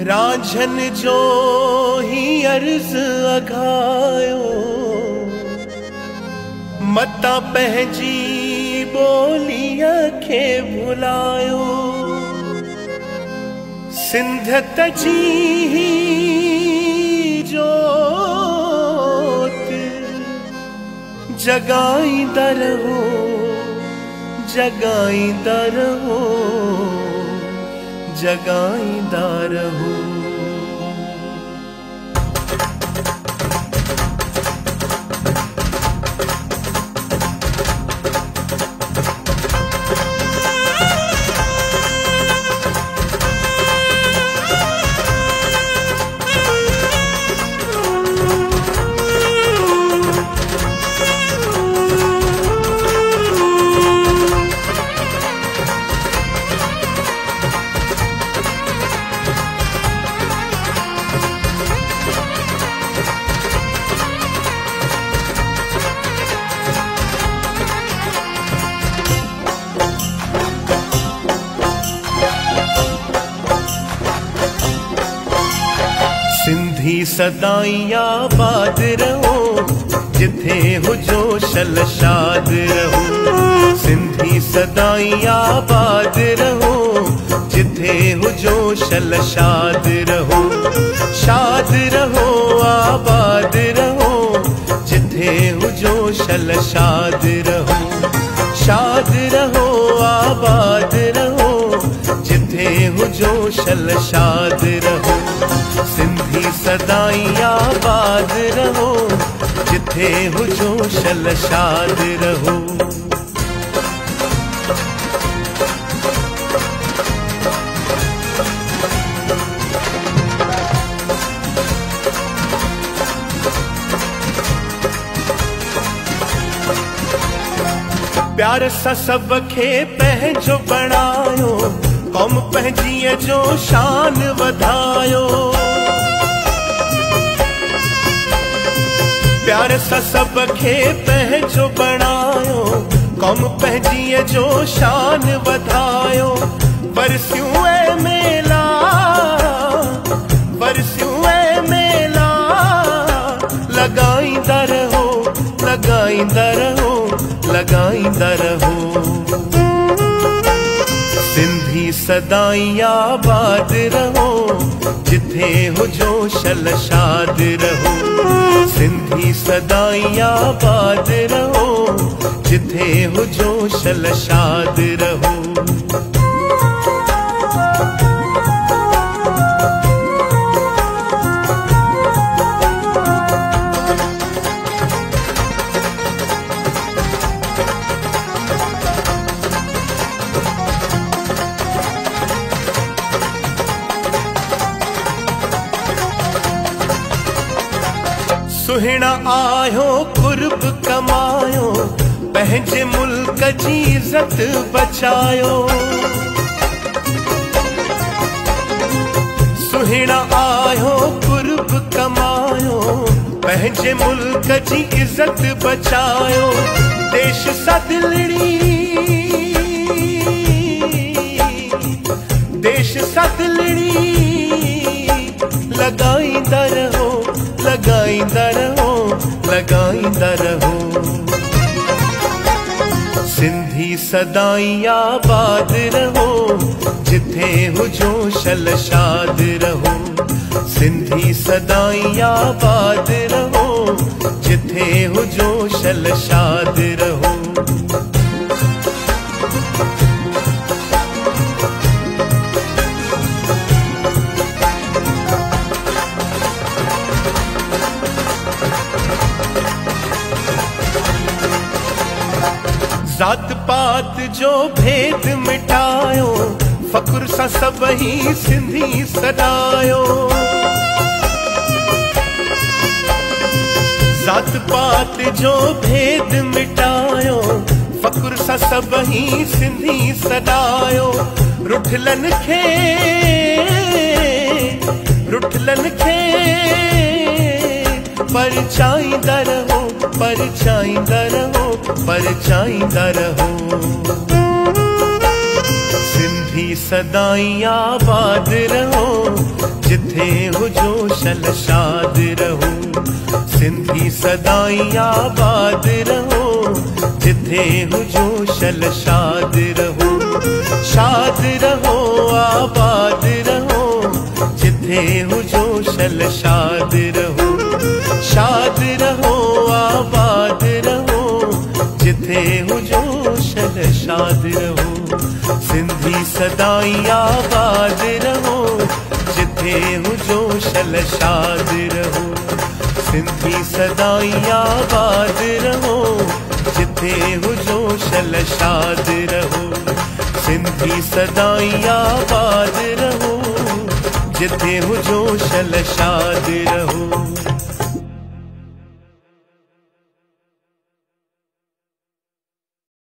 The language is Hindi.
रांझन जो ही अर्ज अघायो मता पंहिंजी ॿोलीअ खे भुलायो। सिंधियत जी जोत जगाईंदा रहो, जगाईंदा रहो, जगाईंदा रहो। सिंधी सदाईं आबाद रहो, जिथे हुजो शलशाद रहो। सिंधी सदाईं आबाद रहो, जिथे हुजो शलशाद रहो। शाद रहो आबाद रहो, जिथे हुजो शलशाद रहो। शाद रहो आबाद रहो, जिथे हुजो शलशाद रहो। सिंधी सदाईं आबाद रहो, जिथे हुजो शलशाद रहो। प्यार सां सब खे पंहिंजो बणायो, कौम पंहिंजीअ जो शान वधायो। प्यार सां सब खे पंहिंजो बणायो, कौम पंहिंजीअ जो शान वधायो। बरसियूं ऐं मेला, बरसियूं ऐं मेला लॻाईंदा रहो, लॻाईंदा रहो, लॻाईंदा रहो। सिंधी सदाईं आबाद रहो, जिथे हुजो शलशाद रहो। सिंधी सदाईं आबाद रहो, जिथे हुजो शलशाद रहो। सुहिणा आयो कुर्ब कमायो, पंहिंजे मुल्क जी इज़त बचायो। सुहिणा आयो कुर्ब कमायो, पंहिंजे मुल्क जी इज़त बचायो। देश सां दिलड़ी, देश सां दिलड़ी लॻाईंदा रहो, लॻाईंदा रहो, लॻाईंदा रहो। सिंधी सदाईं आबाद रहो, जिथे हुजो शलशाद रहो। सिंधी सदाईं आबाद रहो, जिथे हुजो शलशाद रहो। जात पात जो भेद मिटायो, फख्र सां सभई सिंधी सदायो। जात पात जो भेद मिटायो, फख्र सां सभई सिंधी सदायो। रुठलन खे, रुठलन खे परछाईंदा रहो, परछाईंदा रहो, परछाईंदा रहो। सिंधी सदाई आबाद रहो, जिथे हुजो शलशाद रहो। सिंधी सदाई आबाद रहो, जिथे हुजो शलशाद रहो। शाद रहो, आबाद रहो, जिथे हुजो शलशाद रहो। शाद रहो, आबाद रहो, जिथे हुजो शलशाद रहो। सिंधी सदाई आबाद रहो, जिथे हुजो शलशाद रहो। सिंधी सदाई आबाद रहो, जिथे हुजो शलशाद रहो। सिंधी सदाई आबाद रहो, जिथे हुजो शलशाद रहो।